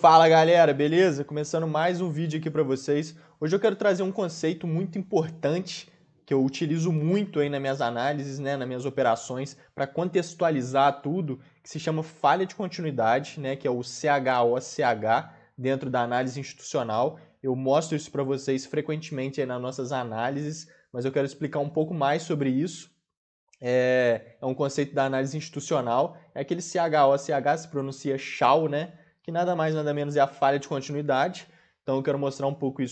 Fala galera, beleza? Começando mais um vídeo aqui para vocês. Hoje eu quero trazer um conceito muito importante que eu utilizo muito aí nas minhas análises, né, nas minhas operações, para contextualizar tudo, que se chama falha de continuidade, né, que é o CHOCH dentro da análise institucional. Eu mostro isso para vocês frequentemente aí nas nossas análises, mas eu quero explicar um pouco mais sobre isso. É um conceito da análise institucional, é aquele CHOCH, se pronuncia CHAO, né? Que nada mais nada menos é a falha de continuidade. Então eu quero mostrar um pouco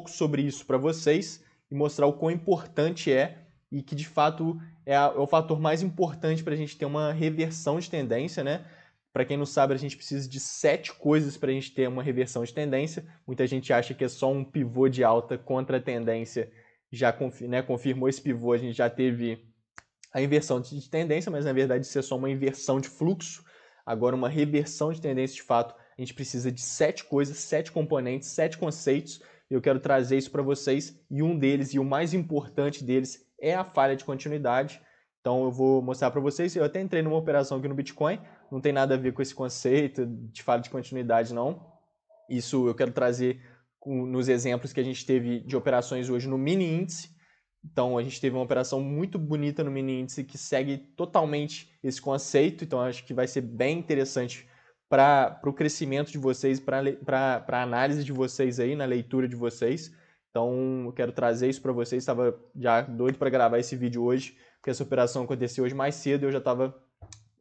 sobre isso para vocês e mostrar o quão importante é e que de fato é o fator mais importante para a gente ter uma reversão de tendência, né? Para quem não sabe, a gente precisa de 7 coisas para a gente ter uma reversão de tendência. Muita gente acha que é só um pivô de alta contra a tendência, já confirmou esse pivô, a gente já teve a inversão de tendência, mas na verdade isso é só uma inversão de fluxo. Agora, uma reversão de tendência de fato, a gente precisa de 7 coisas, 7 componentes, 7 conceitos, e eu quero trazer isso para vocês, e um deles, e o mais importante deles, é a falha de continuidade. Então eu vou mostrar para vocês, eu até entrei numa operação aqui no Bitcoin, não tem nada a ver com esse conceito de falha de continuidade não. Isso eu quero trazer nos exemplos que a gente teve de operações hoje no mini índice. Então a gente teve uma operação muito bonita no mini índice que segue totalmente esse conceito. Então acho que vai ser bem interessante para o crescimento de vocês, para a análise de vocês aí, na leitura de vocês. Então eu quero trazer isso para vocês. Estava já doido para gravar esse vídeo hoje, porque essa operação aconteceu hoje mais cedo e eu já estava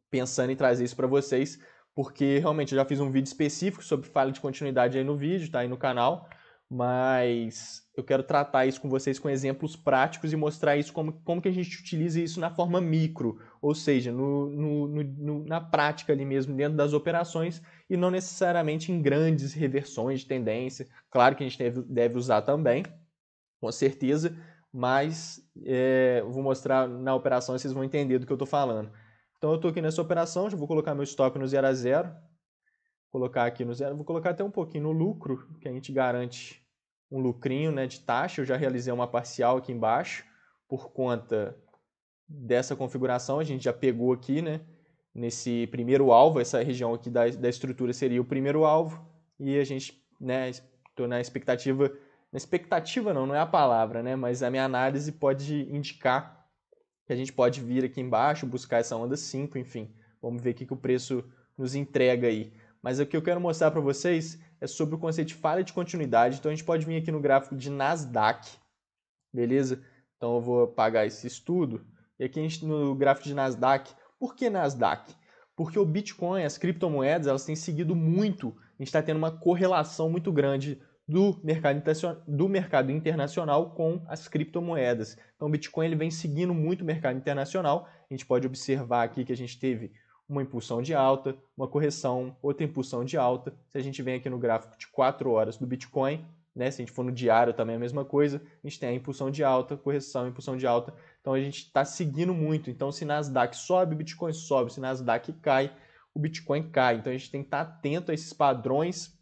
pensando em trazer isso para vocês, porque realmente eu já fiz um vídeo específico sobre falha de continuidade aí no vídeo, tá aí no canal, mas eu quero tratar isso com vocês com exemplos práticos e mostrar isso como que a gente utiliza isso na forma micro, ou seja, na prática ali mesmo, dentro das operações, e não necessariamente em grandes reversões de tendência. Claro que a gente deve usar também, com certeza, mas eu vou mostrar na operação e vocês vão entender do que eu estou falando. Então eu estou aqui nessa operação, já vou colocar meu stop no 0 a 0, colocar aqui no 0, vou colocar até um pouquinho no lucro, que a gente garante um lucrinho, né, de taxa. Eu já realizei uma parcial aqui embaixo, por conta dessa configuração, a gente já pegou aqui, né, nesse primeiro alvo, essa região aqui da estrutura seria o primeiro alvo, e a gente, né, estou na expectativa não é a palavra, né, mas a minha análise pode indicar que a gente pode vir aqui embaixo, buscar essa onda 5, enfim. Vamos ver o que o preço nos entrega aí. Mas o que eu quero mostrar para vocês é sobre o conceito de falha de continuidade. Então a gente pode vir aqui no gráfico de Nasdaq, beleza? Então eu vou apagar esse estudo. E aqui no gráfico de Nasdaq, por que Nasdaq? Porque o Bitcoin, as criptomoedas, elas têm seguido muito, a gente está tendo uma correlação muito grande do mercado internacional com as criptomoedas. Então o Bitcoin ele vem seguindo muito o mercado internacional. A gente pode observar aqui que a gente teve uma impulsão de alta, uma correção, outra impulsão de alta. Se a gente vem aqui no gráfico de 4 horas do Bitcoin, né, se a gente for no diário também é a mesma coisa, a gente tem a impulsão de alta, correção, impulsão de alta. Então a gente está seguindo muito. Então se Nasdaq sobe, o Bitcoin sobe. Se Nasdaq cai, o Bitcoin cai. Então a gente tem que estar atento a esses padrões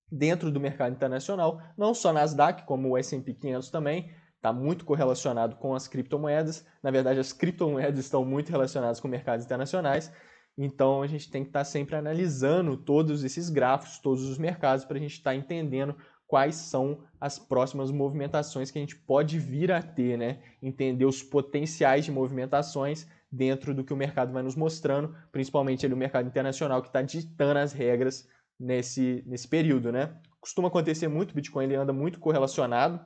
dentro do mercado internacional, não só Nasdaq, como o S&P 500 também, está muito correlacionado com as criptomoedas. Na verdade, as criptomoedas estão muito relacionadas com mercados internacionais, então a gente tem que estar sempre analisando todos esses gráficos, todos os mercados, para a gente estar entendendo quais são as próximas movimentações que a gente pode vir a ter, né? Entender os potenciais de movimentações dentro do que o mercado vai nos mostrando, principalmente ali o mercado internacional que está ditando as regras nesse período, né? Costuma acontecer muito, o Bitcoin ele anda muito correlacionado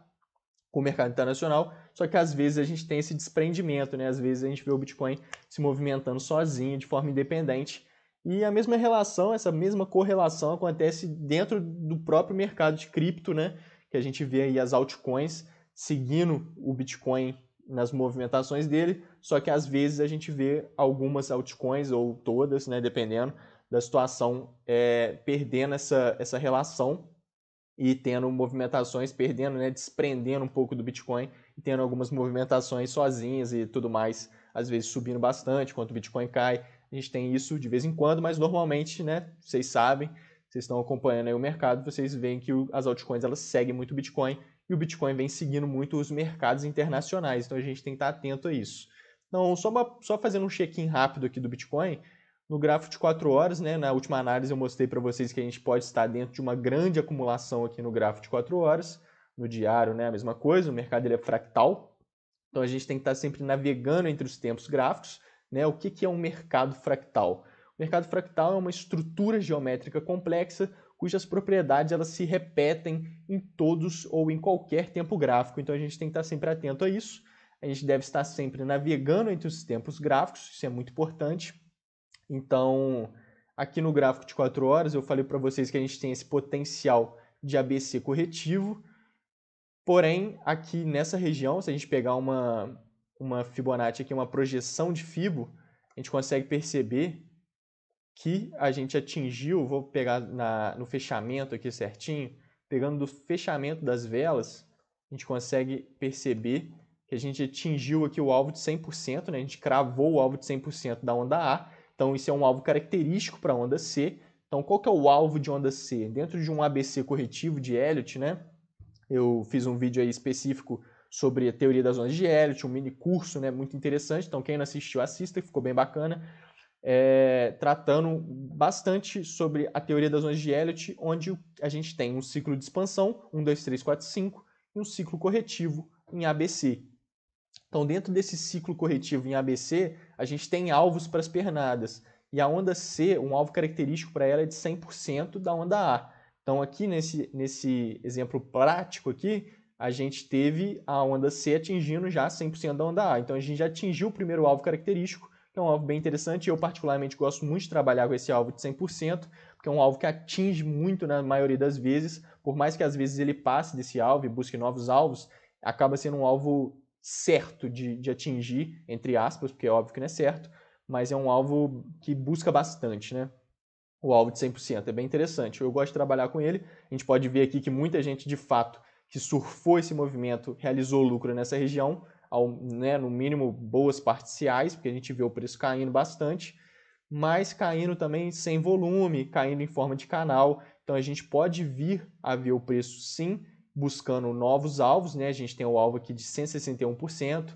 com o mercado internacional, só que às vezes a gente tem esse desprendimento, né? Às vezes a gente vê o Bitcoin se movimentando sozinho, de forma independente, e a mesma relação, essa mesma correlação acontece dentro do próprio mercado de cripto, né? Que a gente vê aí as altcoins seguindo o Bitcoin nas movimentações dele, só que às vezes a gente vê algumas altcoins, ou todas, né? Dependendo da situação, perdendo essa relação e tendo movimentações, perdendo, né, desprendendo um pouco do Bitcoin e tendo algumas movimentações sozinhas e tudo mais, às vezes subindo bastante, enquanto o Bitcoin cai. A gente tem isso de vez em quando, mas normalmente, né, vocês sabem, vocês estão acompanhando aí o mercado, vocês veem que as altcoins elas seguem muito o Bitcoin e o Bitcoin vem seguindo muito os mercados internacionais, então a gente tem que estar atento a isso. Então, só fazendo um check-in rápido aqui do Bitcoin, No gráfico de 4 horas, né, na última análise eu mostrei para vocês que a gente pode estar dentro de uma grande acumulação aqui no gráfico de 4 horas. No diário, né, a mesma coisa, o mercado ele é fractal. Então a gente tem que estar sempre navegando entre os tempos gráficos. Né? O que é um mercado fractal? O mercado fractal é uma estrutura geométrica complexa cujas propriedades elas se repetem em todos ou em qualquer tempo gráfico. Então a gente tem que estar sempre atento a isso. A gente deve estar sempre navegando entre os tempos gráficos, isso é muito importante. Então, aqui no gráfico de 4 horas, eu falei para vocês que a gente tem esse potencial de ABC corretivo. Porém, aqui nessa região, se a gente pegar uma Fibonacci aqui, uma projeção de Fibo, a gente consegue perceber que a gente atingiu, vou pegar no fechamento aqui certinho, pegando do fechamento das velas, a gente consegue perceber que a gente atingiu aqui o alvo de 100%, né? A gente cravou o alvo de 100% da onda A, então isso é um alvo característico para a onda C. Então qual que é o alvo de onda C? Dentro de um ABC corretivo de Elliott, né? Eu fiz um vídeo aí específico sobre a teoria das ondas de Elliott, um mini curso, né, muito interessante, então quem não assistiu, assista, ficou bem bacana, tratando bastante sobre a teoria das ondas de Elliott, onde a gente tem um ciclo de expansão, 1, 2, 3, 4, 5, e um ciclo corretivo em ABC. Então, dentro desse ciclo corretivo em ABC, a gente tem alvos para as pernadas, e a onda C, um alvo característico para ela é de 100% da onda A. Então, aqui nesse exemplo prático aqui, a gente teve a onda C atingindo já 100% da onda A. Então, a gente já atingiu o primeiro alvo característico, que é um alvo bem interessante. Eu, particularmente, gosto muito de trabalhar com esse alvo de 100%, porque é um alvo que atinge muito na maioria das vezes. Por mais que, às vezes, ele passe desse alvo e busque novos alvos, acaba sendo um alvo certo de atingir, entre aspas, porque é óbvio que não é certo, mas é um alvo que busca bastante, né? O alvo de 100%. É bem interessante. Eu gosto de trabalhar com ele. A gente pode ver aqui que muita gente, de fato, que surfou esse movimento, realizou lucro nessa região, né, no mínimo boas parciais, porque a gente vê o preço caindo bastante, mas caindo também sem volume, caindo em forma de canal. Então a gente pode vir a ver o preço sim, buscando novos alvos, né? A gente tem o alvo aqui de 161%,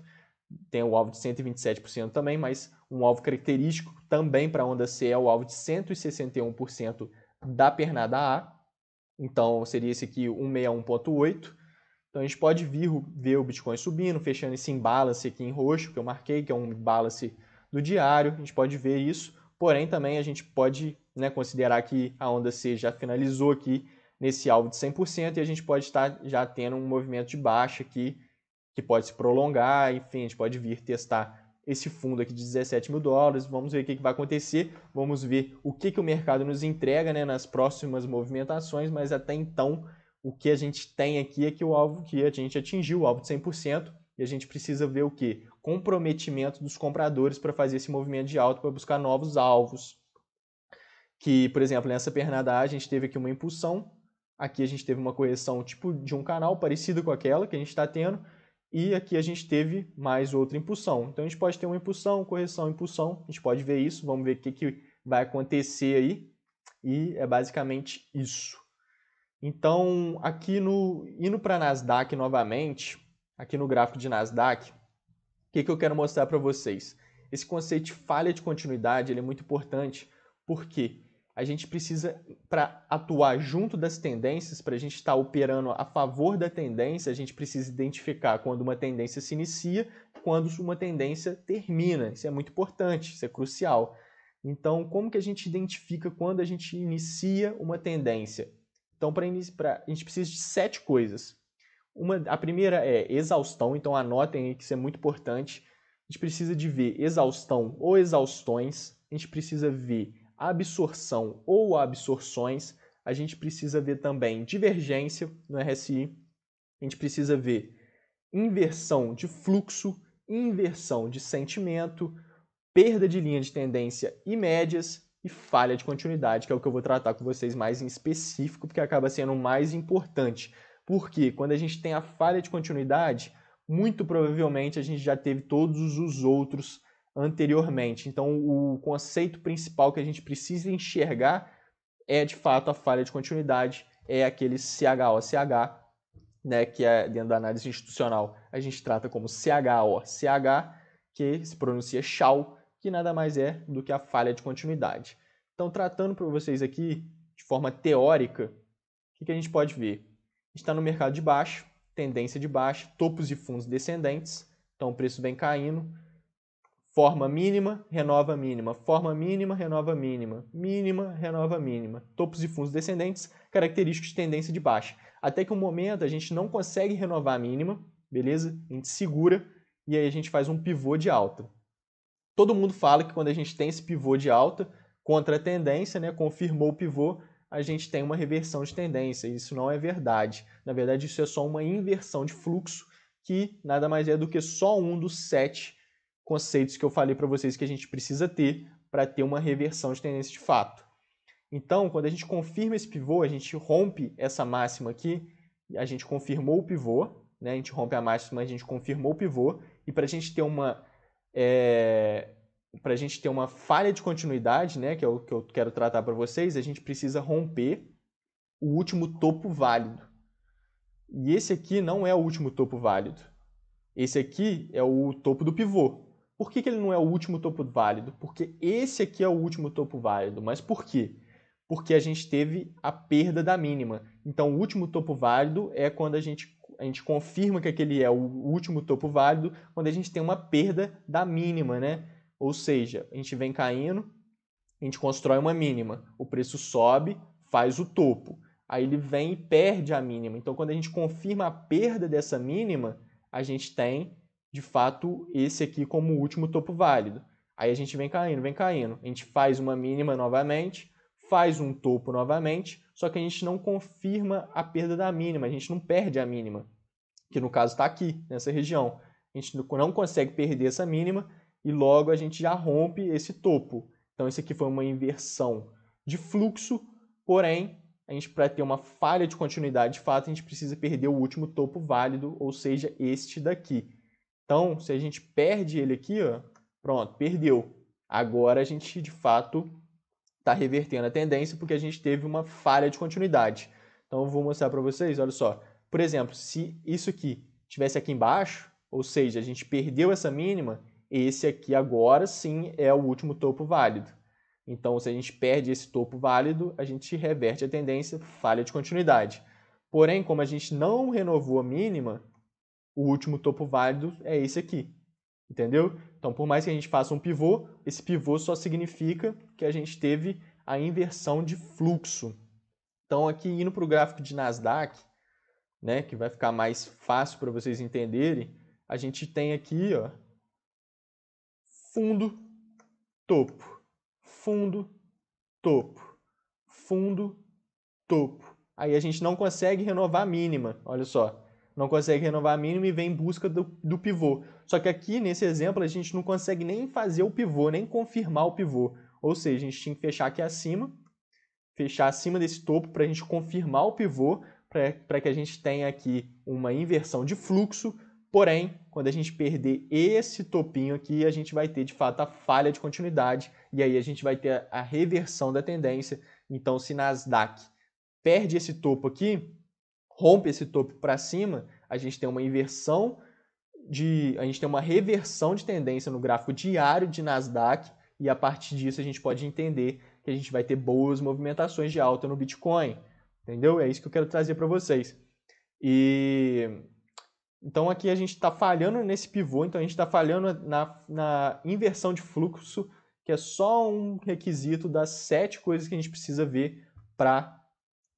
tem o alvo de 127% também, mas um alvo característico também para a onda C é o alvo de 161% da pernada A. Então, seria esse aqui, 161.8. Então, a gente pode ver o Bitcoin subindo, fechando esse imbalance aqui em roxo, que eu marquei, que é um imbalance do diário. A gente pode ver isso. Porém, também a gente pode, né, considerar que a onda C já finalizou aqui nesse alvo de 100% e a gente pode estar já tendo um movimento de baixa aqui, que pode se prolongar, enfim, a gente pode vir testar esse fundo aqui de 17 mil dólares, vamos ver o que vai acontecer, vamos ver o que o mercado nos entrega, né, nas próximas movimentações, mas até então o que a gente tem aqui é que o alvo que a gente atingiu, o alvo de 100%, e a gente precisa ver o quê? Comprometimento dos compradores para fazer esse movimento de alta, para buscar novos alvos. Que, por exemplo, nessa pernada A a gente teve aqui uma impulsão, aqui a gente teve uma correção tipo de um canal parecida com aquela que a gente está tendo, e aqui a gente teve mais outra impulsão. Então a gente pode ter uma impulsão, correção, impulsão, a gente pode ver isso, vamos ver o que vai acontecer aí, e é basicamente isso. Então, aqui indo para Nasdaq novamente, aqui no gráfico de Nasdaq, o que eu quero mostrar para vocês? Esse conceito de falha de continuidade ele é muito importante, porque a gente precisa, para atuar junto das tendências, para a gente estar operando a favor da tendência, a gente precisa identificar quando uma tendência se inicia, quando uma tendência termina. Isso é muito importante, isso é crucial. Então, como que a gente identifica quando a gente inicia uma tendência? Então, a gente precisa de 7 coisas. A primeira é exaustão, então anotem aí que isso é muito importante. A gente precisa de ver exaustão ou exaustões, a gente precisa ver absorção ou absorções, a gente precisa ver também divergência no RSI, a gente precisa ver inversão de fluxo, inversão de sentimento, perda de linha de tendência e médias e falha de continuidade, que é o que eu vou tratar com vocês mais em específico, porque acaba sendo o mais importante. Porque quando a gente tem a falha de continuidade, muito provavelmente a gente já teve todos os outros anteriormente. Então, o conceito principal que a gente precisa enxergar é, de fato, a falha de continuidade, é aquele CHOCH, né, que é dentro da análise institucional, a gente trata como CHOCH, que se pronuncia Chau, que nada mais é do que a falha de continuidade. Então, tratando para vocês aqui de forma teórica, o que a gente pode ver? A gente está no mercado de baixo, tendência de baixa, topos e fundos descendentes, então o preço vem caindo, forma mínima, renova mínima, forma mínima, renova mínima, mínima, renova mínima. Topos e fundos descendentes, característicos de tendência de baixa. Até que um momento a gente não consegue renovar a mínima, beleza? A gente segura e aí a gente faz um pivô de alta. Todo mundo fala que quando a gente tem esse pivô de alta, contra a tendência, né, confirmou o pivô, a gente tem uma reversão de tendência. Isso não é verdade. Na verdade, isso é só uma inversão de fluxo, que nada mais é do que só um dos 7 conceitos que eu falei para vocês que a gente precisa ter para ter uma reversão de tendência de fato. Então, quando a gente confirma esse pivô, a gente rompe essa máxima aqui, a gente confirmou o pivô, né? A gente rompe a máxima, a gente confirmou o pivô, e para a gente ter uma falha de continuidade, né, que é o que eu quero tratar para vocês, a gente precisa romper o último topo válido. E esse aqui não é o último topo válido. Esse aqui é o topo do pivô. Por que ele não é o último topo válido? Porque esse aqui é o último topo válido. Mas por quê? Porque a gente teve a perda da mínima. Então, o último topo válido é quando a gente confirma que aquele é o último topo válido, quando a gente tem uma perda da mínima, né? Ou seja, a gente vem caindo, a gente constrói uma mínima, o preço sobe, faz o topo. Aí ele vem e perde a mínima. Então, quando a gente confirma a perda dessa mínima, a gente tem, de fato, esse aqui como o último topo válido. Aí a gente vem caindo. A gente faz uma mínima novamente, faz um topo novamente, só que a gente não confirma a perda da mínima, a gente não perde a mínima, que no caso está aqui, nessa região. A gente não consegue perder essa mínima e logo a gente já rompe esse topo. Então, esse aqui foi uma inversão de fluxo, porém, a gente, para ter uma falha de continuidade de fato, a gente precisa perder o último topo válido, ou seja, este daqui. Então, se a gente perde ele aqui, ó, pronto, perdeu. Agora a gente, de fato, está revertendo a tendência porque a gente teve uma falha de continuidade. Então, eu vou mostrar para vocês, olha só. Por exemplo, se isso aqui estivesse aqui embaixo, ou seja, a gente perdeu essa mínima, esse aqui agora sim é o último topo válido. Então, se a gente perde esse topo válido, a gente reverte a tendência, falha de continuidade. Porém, como a gente não renovou a mínima, o último topo válido é esse aqui. Entendeu? Então, por mais que a gente faça um pivô, esse pivô só significa que a gente teve a inversão de fluxo. Então, aqui indo para o gráfico de Nasdaq, né, que vai ficar mais fácil para vocês entenderem, a gente tem aqui, ó, fundo, topo, fundo, topo, fundo, topo. Aí a gente não consegue renovar a mínima, olha só. Não consegue renovar a mínima e vem em busca do pivô. Só que aqui, nesse exemplo, a gente não consegue nem fazer o pivô, nem confirmar o pivô. Ou seja, a gente tinha que fechar aqui acima, fechar acima desse topo para a gente confirmar o pivô, para que a gente tenha aqui uma inversão de fluxo. Porém, quando a gente perder esse topinho aqui, a gente vai ter, de fato, a falha de continuidade. E aí a gente vai ter a reversão da tendência. Então, se Nasdaq perde esse topo aqui, rompe esse topo para cima, a gente tem uma inversão a gente tem uma reversão de tendência no gráfico diário de Nasdaq e a partir disso a gente pode entender que a gente vai ter boas movimentações de alta no Bitcoin, entendeu? É isso que eu quero trazer para vocês. Então aqui a gente está falhando nesse pivô, então a gente está falhando na inversão de fluxo, que é só um requisito das 7 coisas que a gente precisa ver para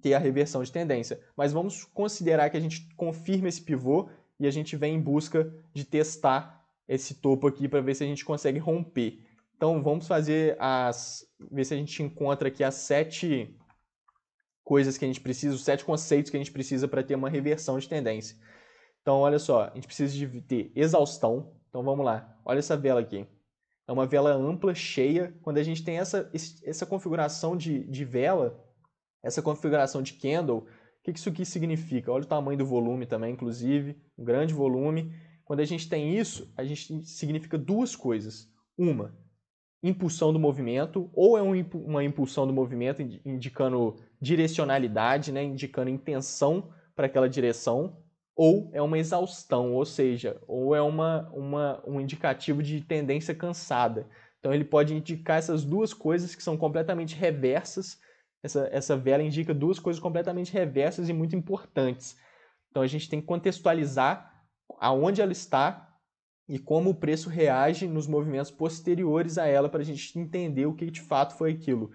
ter a reversão de tendência. Mas vamos considerar que a gente confirma esse pivô e a gente vem em busca de testar esse topo aqui para ver se a gente consegue romper. Então vamos ver se a gente encontra aqui as 7 coisas que a gente precisa, os 7 conceitos que a gente precisa para ter uma reversão de tendência. Então olha só, a gente precisa de ter exaustão. Então vamos lá, olha essa vela aqui. É uma vela ampla, cheia. Quando a gente tem essa configuração de vela, essa configuração de candle, o que isso aqui significa? Olha o tamanho do volume também, inclusive, um grande volume. Quando a gente tem isso, a gente significa 2 coisas. Uma, impulsão do movimento, ou é uma impulsão do movimento indicando direcionalidade, né, indicando intenção para aquela direção, ou é uma exaustão, ou seja, ou é um indicativo de tendência cansada. Então ele pode indicar essas duas coisas que são completamente reversas. Essa vela indica duas coisas completamente reversas e muito importantes. Então a gente tem que contextualizar aonde ela está e como o preço reage nos movimentos posteriores a ela para a gente entender o que de fato foi aquilo.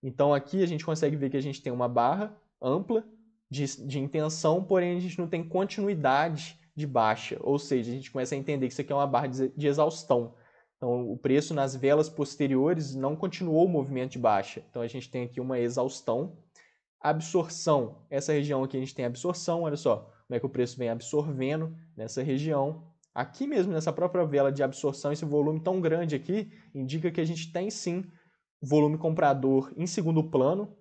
Então aqui a gente consegue ver que a gente tem uma barra ampla de intenção, porém a gente não tem continuidade de baixa, ou seja, a gente começa a entender que isso aqui é uma barra de exaustão. Então o preço nas velas posteriores não continuou o movimento de baixa. Então a gente tem aqui uma exaustão. Absorção, essa região aqui a gente tem absorção, olha só como é que o preço vem absorvendo nessa região. Aqui mesmo, nessa própria vela de absorção, esse volume tão grande aqui, indica que a gente tem sim volume comprador em segundo plano,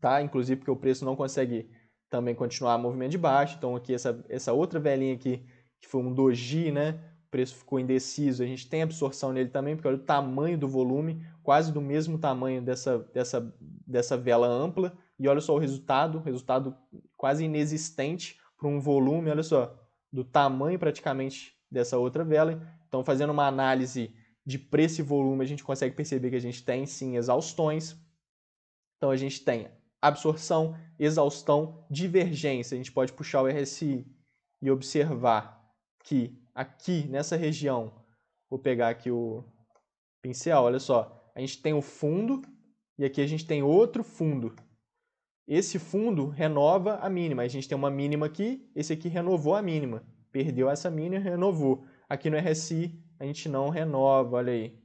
tá? Inclusive porque o preço não consegue também continuar o movimento de baixo. Então aqui essa outra velinha aqui, que foi um doji, né? O preço ficou indeciso, a gente tem absorção nele também, porque olha o tamanho do volume, quase do mesmo tamanho dessa vela ampla. E olha só o resultado quase inexistente para um volume, olha só, do tamanho praticamente dessa outra vela. Então, fazendo uma análise de preço e volume, a gente consegue perceber que a gente tem, sim, exaustões. Então, a gente tem absorção, exaustão, divergência. A gente pode puxar o RSI e observar que aqui, nessa região, vou pegar aqui o pincel, olha só, a gente tem o fundo e aqui a gente tem outro fundo. Esse fundo renova a mínima. A gente tem uma mínima aqui, esse aqui renovou a mínima. Perdeu essa mínima, renovou. Aqui no RSI a gente não renova, olha aí.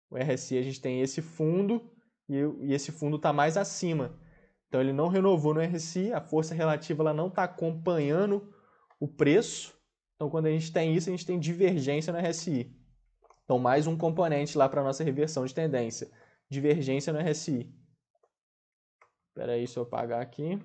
O RSI a gente tem esse fundo e esse fundo está mais acima. Então ele não renovou no RSI, a força relativa ela não está acompanhando o preço. Então quando a gente tem isso, a gente tem divergência no RSI. Então mais um componente lá para a nossa reversão de tendência. Divergência no RSI. Espera aí, se eu apagar aqui.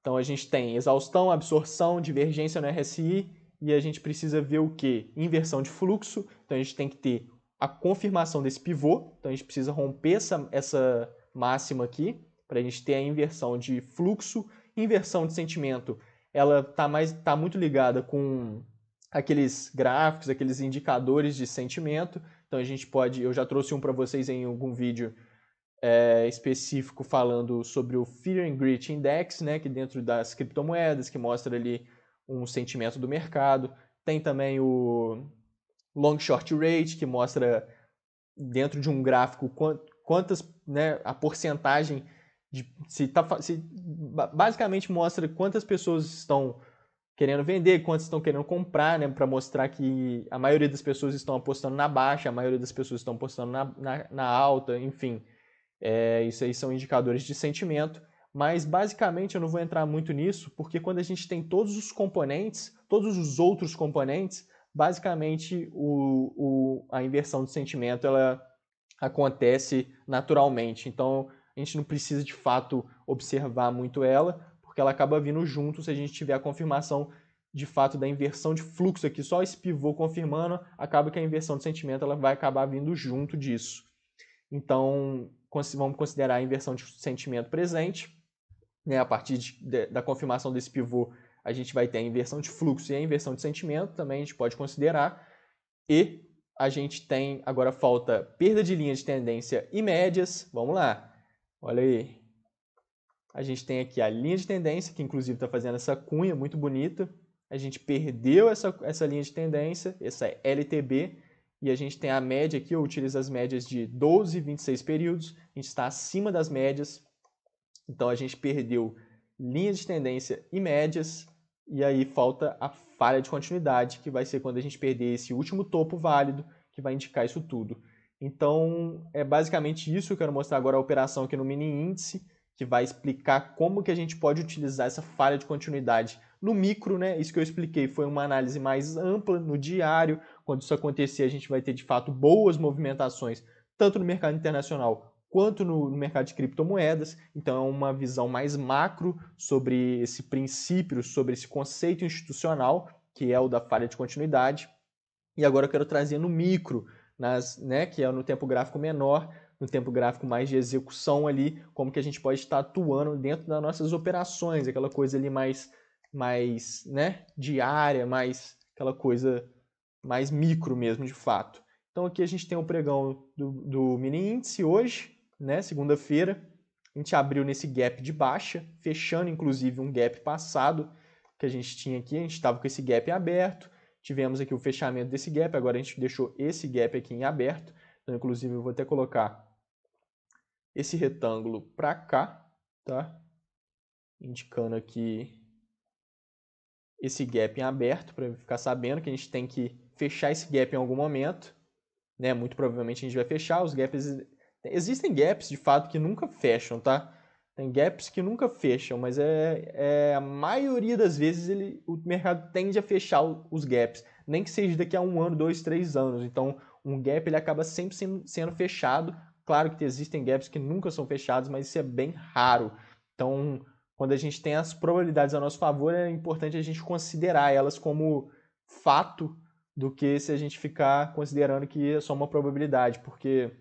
Então a gente tem exaustão, absorção, divergência no RSI e a gente precisa ver o quê? Inversão de fluxo. Então a gente tem que ter a confirmação desse pivô. Então a gente precisa romper essa máxima aqui para a gente ter a inversão de fluxo. Inversão de sentimento, ela tá muito ligada com aqueles gráficos, aqueles indicadores de sentimento. Então a gente pode, eu já trouxe um para vocês em algum vídeo específico falando sobre o Fear and Greed Index, né, que dentro das criptomoedas, que mostra ali um sentimento do mercado. Tem também o Long Short Rate, que mostra dentro de um gráfico quantas, né, a porcentagem de basicamente mostra quantas pessoas estão querendo vender, quantas estão querendo comprar, né, para mostrar que a maioria das pessoas estão apostando na baixa, a maioria das pessoas estão apostando na alta, enfim. Isso aí são indicadores de sentimento, mas basicamente eu não vou entrar muito nisso, porque quando a gente tem todos os componentes, todos os outros componentes, basicamente a inversão de sentimento ela acontece naturalmente. Então a gente não precisa de fato observar muito ela, porque ela acaba vindo junto se a gente tiver a confirmação de fato da inversão de fluxo aqui, só esse pivô confirmando, acaba que a inversão de sentimento ela vai acabar vindo junto disso. Então, vamos considerar a inversão de sentimento presente, né? A partir da confirmação desse pivô, a gente vai ter a inversão de fluxo e a inversão de sentimento, também a gente pode considerar. E a gente tem, agora falta perda de linha de tendência e médias. Vamos lá, olha aí. A gente tem aqui a linha de tendência, que inclusive está fazendo essa cunha muito bonita. A gente perdeu essa linha de tendência, essa LTB, e a gente tem a média aqui, eu utilizo as médias de 12 e 26 períodos, a gente está acima das médias, então a gente perdeu linha de tendência e médias, e aí falta a falha de continuidade, que vai ser quando a gente perder esse último topo válido, que vai indicar isso tudo. Então, é basicamente isso, eu quero mostrar agora a operação aqui no mini índice, que vai explicar como que a gente pode utilizar essa falha de continuidade no micro, né? Isso que eu expliquei foi uma análise mais ampla no diário. Quando isso acontecer, a gente vai ter de fato boas movimentações, tanto no mercado internacional quanto no mercado de criptomoedas. Então é uma visão mais macro sobre esse princípio, sobre esse conceito institucional, que é o da falha de continuidade. E agora eu quero trazer no micro, né, que é no tempo gráfico menor, no tempo gráfico mais de execução ali, como que a gente pode estar atuando dentro das nossas operações, aquela coisa ali mais né, diária, mais aquela coisa mais micro mesmo, de fato. Então aqui a gente tem o pregão do mini índice hoje, né, segunda-feira. A gente abriu nesse gap de baixa, fechando inclusive um gap passado que a gente tinha aqui. A gente estava com esse gap aberto, tivemos aqui o fechamento desse gap, agora a gente deixou esse gap aqui em aberto. Então inclusive eu vou até colocar esse retângulo para cá, tá? Indicando aqui esse gap em aberto, para ficar sabendo que a gente tem que fechar esse gap em algum momento, né? Muito provavelmente a gente vai fechar os gaps. Existem gaps de fato que nunca fecham, tá? Tem gaps que nunca fecham, mas a maioria das vezes o mercado tende a fechar os gaps, nem que seja daqui a 1 ano, 2, 3 anos. Então, um gap ele acaba sempre sendo fechado. Claro que existem gaps que nunca são fechados, mas isso é bem raro. Então, quando a gente tem as probabilidades a nosso favor, é importante a gente considerar elas como fato do que se a gente ficar considerando que é só uma probabilidade, porque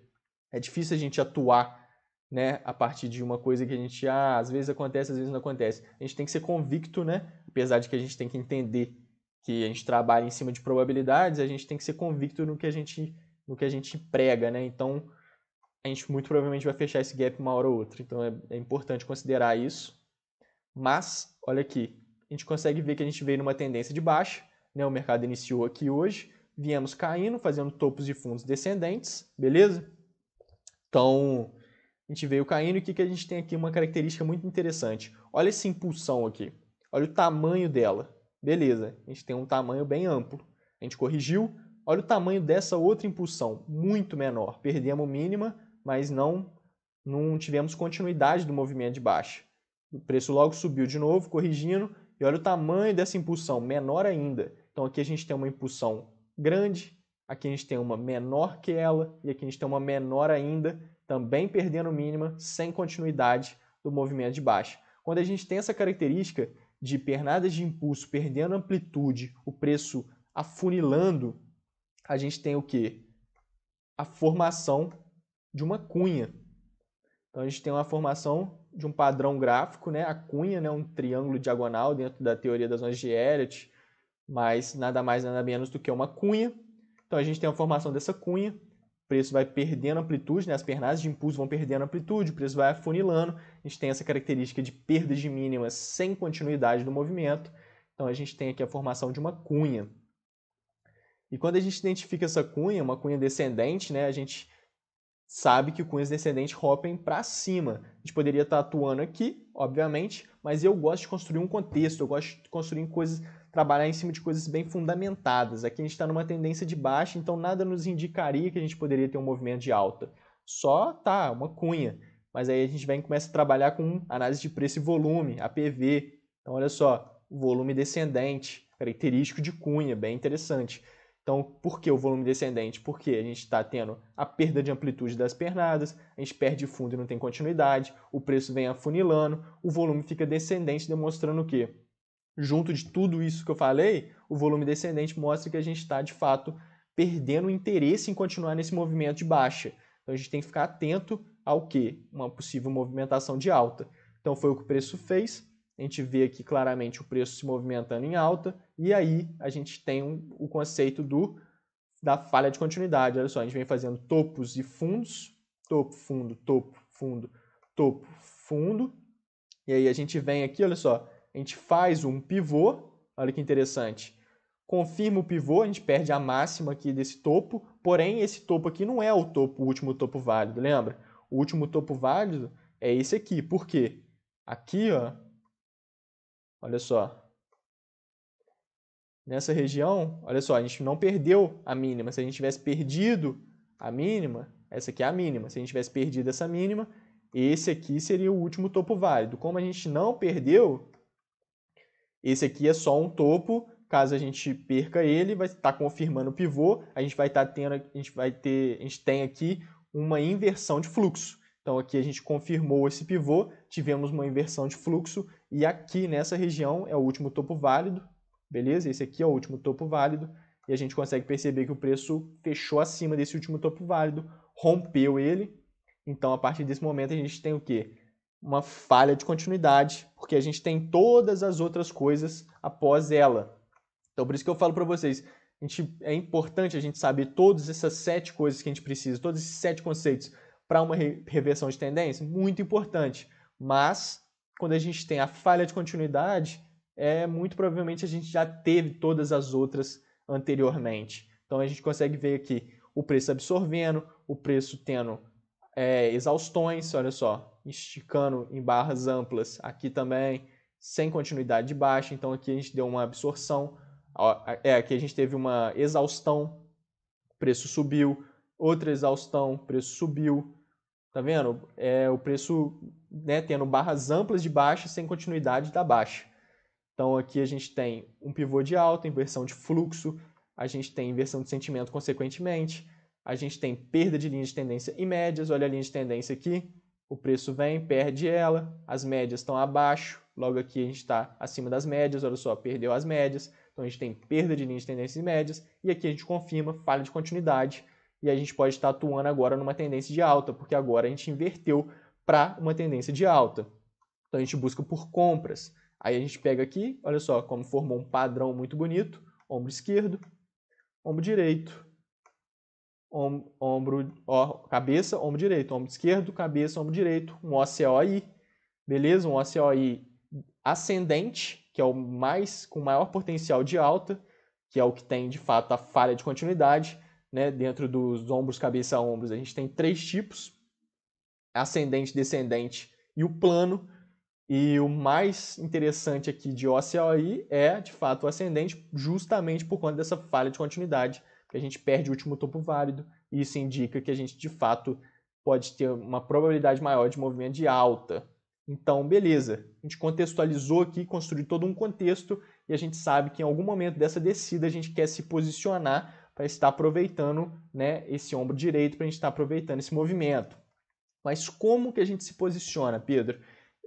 é difícil a gente atuar, né, a partir de uma coisa que a gente, às vezes acontece, às vezes não acontece. A gente tem que ser convicto, né, apesar de que a gente tem que entender que a gente trabalha em cima de probabilidades, a gente tem que ser convicto no que a gente prega, né, então a gente muito provavelmente vai fechar esse gap uma hora ou outra, então é importante considerar isso. Mas, olha aqui, a gente consegue ver que a gente veio numa tendência de baixa, né? O mercado iniciou aqui hoje, viemos caindo, fazendo topos e fundos descendentes, beleza? Então, a gente veio caindo e o que a gente tem aqui? Uma característica muito interessante. Olha essa impulsão aqui, olha o tamanho dela, beleza? A gente tem um tamanho bem amplo. A gente corrigiu, olha o tamanho dessa outra impulsão, muito menor. Perdemos mínima, mas não tivemos continuidade do movimento de baixa. O preço logo subiu de novo, corrigindo, e olha o tamanho dessa impulsão, menor ainda. Então aqui a gente tem uma impulsão grande, aqui a gente tem uma menor que ela, e aqui a gente tem uma menor ainda, também perdendo mínima, sem continuidade do movimento de baixa. Quando a gente tem essa característica de pernadas de impulso perdendo amplitude, o preço afunilando, a gente tem o quê? A formação de uma cunha. Então a gente tem uma formação de um padrão gráfico, né? A cunha, né? Um triângulo diagonal dentro da teoria das zonas de Elliott, mas nada mais nada menos do que uma cunha. Então a gente tem a formação dessa cunha, o preço vai perdendo amplitude, né? As pernadas de impulso vão perdendo amplitude, o preço vai afunilando. A gente tem essa característica de perda de mínimas sem continuidade do movimento. Então a gente tem aqui a formação de uma cunha. E quando a gente identifica essa cunha, uma cunha descendente, né? A gente sabe que cunhas descendentes rompem para cima. A gente poderia estar atuando aqui, obviamente, mas eu gosto de construir um contexto, eu gosto de construir coisas, trabalhar em cima de coisas bem fundamentadas. Aqui a gente está numa tendência de baixa, então nada nos indicaria que a gente poderia ter um movimento de alta. Só tá, uma cunha. Mas aí a gente vem e começa a trabalhar com análise de preço e volume, APV. Então olha só, volume descendente, característico de cunha, bem interessante. Então, por que o volume descendente? Porque a gente está tendo a perda de amplitude das pernadas, a gente perde fundo e não tem continuidade, o preço vem afunilando, o volume fica descendente, demonstrando o quê? Junto de tudo isso que eu falei, o volume descendente mostra que a gente está, de fato, perdendo o interesse em continuar nesse movimento de baixa. Então, a gente tem que ficar atento ao quê? Uma possível movimentação de alta. Então, foi o que o preço fez. A gente vê aqui claramente o preço se movimentando em alta, e aí a gente tem o conceito da falha de continuidade. Olha só, a gente vem fazendo topos e fundos, topo, fundo, topo, fundo, topo, fundo, e aí a gente vem aqui, olha só, a gente faz um pivô, olha que interessante, confirma o pivô, a gente perde a máxima aqui desse topo, porém esse topo aqui não é o último topo válido, lembra? O último topo válido é esse aqui, por quê? Aqui, ó, olha só, nessa região, olha só, a gente não perdeu a mínima. Se a gente tivesse perdido a mínima, essa aqui é a mínima. Se a gente tivesse perdido essa mínima, esse aqui seria o último topo válido. Como a gente não perdeu, esse aqui é só um topo. Caso a gente perca ele, vai estar confirmando o pivô. A gente tem aqui uma inversão de fluxo. Então aqui a gente confirmou esse pivô, tivemos uma inversão de fluxo e aqui nessa região é o último topo válido, beleza? Esse aqui é o último topo válido e a gente consegue perceber que o preço fechou acima desse último topo válido, rompeu ele. Então a partir desse momento a gente tem o quê? Uma falha de continuidade, porque a gente tem todas as outras coisas após ela. Então por isso que eu falo para vocês, É importante a gente saber todas essas 7 coisas que a gente precisa, todos esses 7 conceitos para uma reversão de tendência, muito importante. Mas, quando a gente tem a falha de continuidade, muito provavelmente a gente já teve todas as outras anteriormente. Então, a gente consegue ver aqui o preço absorvendo, o preço tendo exaustões, olha só, esticando em barras amplas aqui também, sem continuidade de baixa. Então, aqui a gente deu uma absorção. Aqui a gente teve uma exaustão, preço subiu, outra exaustão, preço subiu. Tá vendo? O preço, né, tendo barras amplas de baixa sem continuidade da baixa. Então aqui a gente tem um pivô de alta, inversão de fluxo, a gente tem inversão de sentimento consequentemente, a gente tem perda de linha de tendência e médias. Olha a linha de tendência aqui, o preço vem, perde ela, as médias estão abaixo, logo aqui a gente está acima das médias, olha só, perdeu as médias. Então a gente tem perda de linha de tendência e médias, e aqui a gente confirma falha de continuidade, e a gente pode estar atuando agora numa tendência de alta, porque agora a gente inverteu para uma tendência de alta. Então a gente busca por compras. Aí a gente pega aqui, olha só, como formou um padrão muito bonito, ombro esquerdo, ombro direito, cabeça, ombro direito, ombro esquerdo, cabeça, ombro direito, um OCOI, beleza? Um OCOI ascendente, que é o com maior potencial de alta, que é o que tem de fato a falha de continuidade, né? Dentro dos ombros, cabeça, ombros, a gente tem 3 tipos: ascendente, descendente e o plano. E o mais interessante aqui de OCOI é, de fato, o ascendente, justamente por conta dessa falha de continuidade, que a gente perde o último topo válido, e isso indica que a gente, de fato, pode ter uma probabilidade maior de movimento de alta. Então, beleza, a gente contextualizou aqui, construiu todo um contexto, e a gente sabe que em algum momento dessa descida a gente quer se posicionar para estar aproveitando, né, esse ombro direito, para a gente estar aproveitando esse movimento. Mas como que a gente se posiciona, Pedro?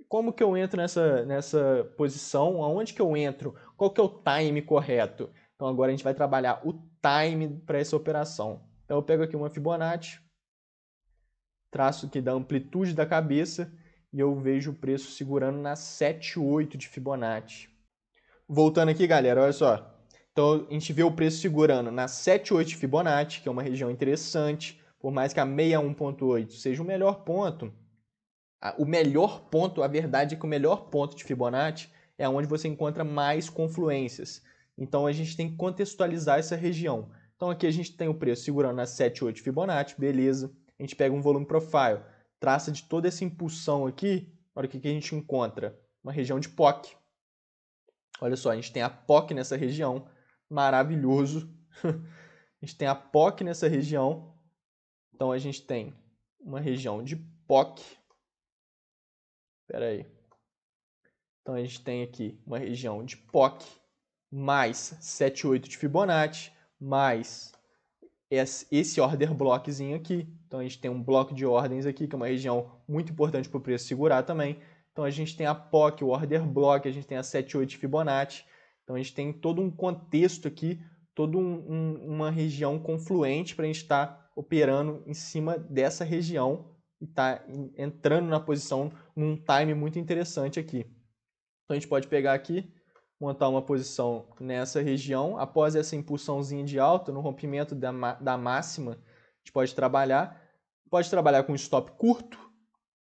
Como que eu entro nessa posição? Aonde que eu entro? Qual que é o time correto? Então agora a gente vai trabalhar o time para essa operação. Então eu pego aqui uma Fibonacci, traço aqui da amplitude da cabeça e eu vejo o preço segurando na 7,8 de Fibonacci. Voltando aqui, galera, olha só. Então a gente vê o preço segurando na 7,8 de Fibonacci, que é uma região interessante, por mais que a 61,8 seja o melhor ponto. A verdade é que o melhor ponto de Fibonacci é onde você encontra mais confluências. Então a gente tem que contextualizar essa região. Então aqui a gente tem o preço segurando na 7,8 de Fibonacci, beleza. A gente pega um volume profile, traça de toda essa impulsão aqui, olha o que a gente encontra. Uma região de POC. Olha só, a gente tem a POC nessa região, maravilhoso. A gente tem a POC nessa região, então a gente tem uma região de POC. Espera aí. Então a gente tem aqui uma região de POC, mais 7,8 de Fibonacci, mais esse order blockzinho aqui. Então a gente tem um bloco de ordens aqui, que é uma região muito importante para o preço segurar também. Então a gente tem a POC, o order block, a gente tem a 7,8 de Fibonacci. Então a gente tem todo um contexto aqui, toda uma região confluente para a gente estar operando em cima dessa região e estar entrando na posição num time muito interessante aqui. Então a gente pode pegar aqui, montar uma posição nessa região. Após essa impulsãozinha de alta, no rompimento da máxima, a gente pode trabalhar com stop curto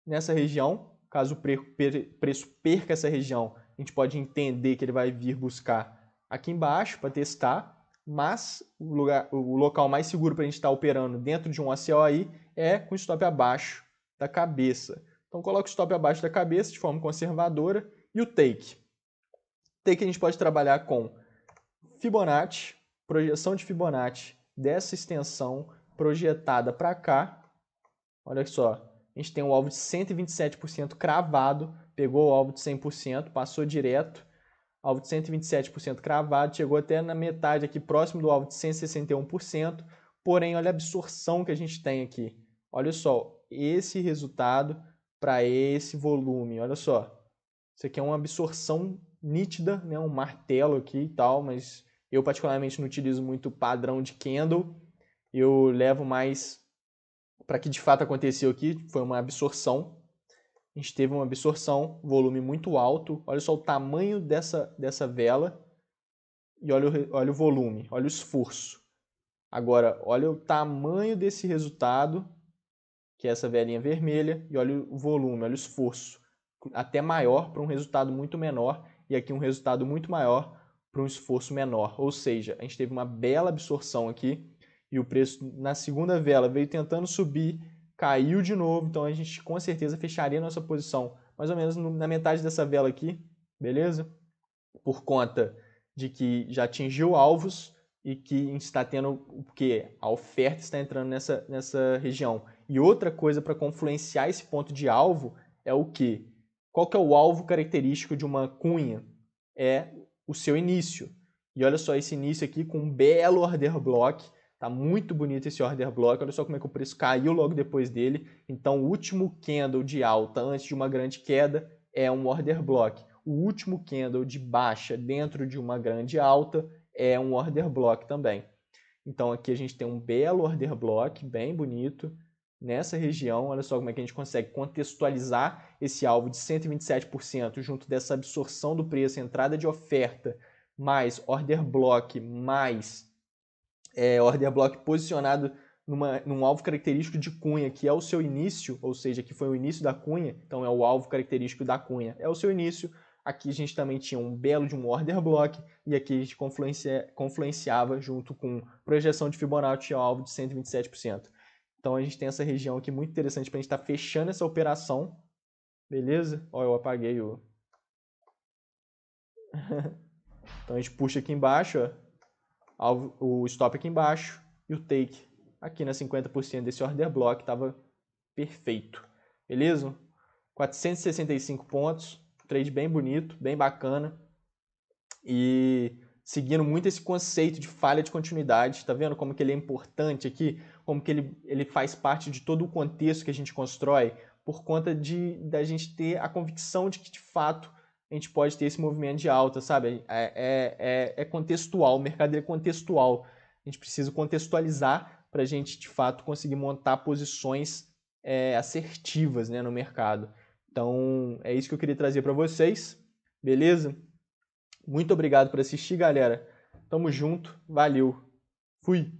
nessa região. Caso o preço perca essa região, a gente pode entender que ele vai vir buscar aqui embaixo para testar, mas o local mais seguro para a gente estar operando dentro de um OCOI é com stop abaixo da cabeça. Então coloca o stop abaixo da cabeça de forma conservadora e o take. Take a gente pode trabalhar com Fibonacci, projeção de Fibonacci dessa extensão projetada para cá. Olha só, a gente tem um alvo de 127% cravado, pegou o alvo de 100%, passou direto, alvo de 127% cravado, chegou até na metade aqui, próximo do alvo de 161%, porém, olha a absorção que a gente tem aqui. Olha só, esse resultado para esse volume, olha só. Isso aqui é uma absorção nítida, né? Um martelo aqui e tal, mas eu particularmente não utilizo muito o padrão de candle. Eu levo mais para que de fato aconteceu aqui, foi uma absorção. A gente teve uma absorção, volume muito alto. Olha só o tamanho dessa vela. e olha o volume, olha o esforço. Agora, olha o tamanho desse resultado, que é essa velinha vermelha, e olha o volume, olha o esforço. Até maior para um resultado muito menor, e aqui um resultado muito maior para um esforço menor. Ou seja, a gente teve uma bela absorção aqui, e o preço na segunda vela veio tentando subir, caiu de novo, então a gente com certeza fecharia a nossa posição mais ou menos na metade dessa vela aqui, beleza? Por conta de que já atingiu alvos e que a gente está tendo o quê? A oferta está entrando nessa região. E outra coisa para confluenciar esse ponto de alvo é o quê? Qual que é o alvo característico de uma cunha? É o seu início. E olha só esse início aqui com um belo order block. Tá muito bonito esse order block. Olha só como é que o preço caiu logo depois dele. Então o último candle de alta antes de uma grande queda é um order block. O último candle de baixa dentro de uma grande alta é um order block também. Então aqui a gente tem um belo order block, bem bonito, nessa região. Olha só como é que a gente consegue contextualizar esse alvo de 127% junto dessa absorção do preço, entrada de oferta, mais order block, mais order block posicionado num alvo característico de cunha, que é o seu início, ou seja, que foi o início da cunha, então é o alvo característico da cunha, é o seu início. Aqui a gente também tinha um belo de um order block, e aqui a gente confluenciava junto com projeção de Fibonacci ao alvo de 127%. Então a gente tem essa região aqui muito interessante para a gente estar fechando essa operação, beleza? Ó, eu apaguei o... Então a gente puxa aqui embaixo, ó, o stop aqui embaixo e o take aqui na 50% desse order block estava perfeito, beleza? 465 pontos, trade bem bonito, bem bacana e seguindo muito esse conceito de falha de continuidade, tá vendo como que ele é importante aqui, como que ele faz parte de todo o contexto que a gente constrói por conta da gente ter a convicção de que de fato a gente pode ter esse movimento de alta, sabe? É contextual, o mercado é contextual. A gente precisa contextualizar para a gente, de fato, conseguir montar posições assertivas, né, no mercado. Então, é isso que eu queria trazer para vocês, beleza? Muito obrigado por assistir, galera. Tamo junto, valeu, fui!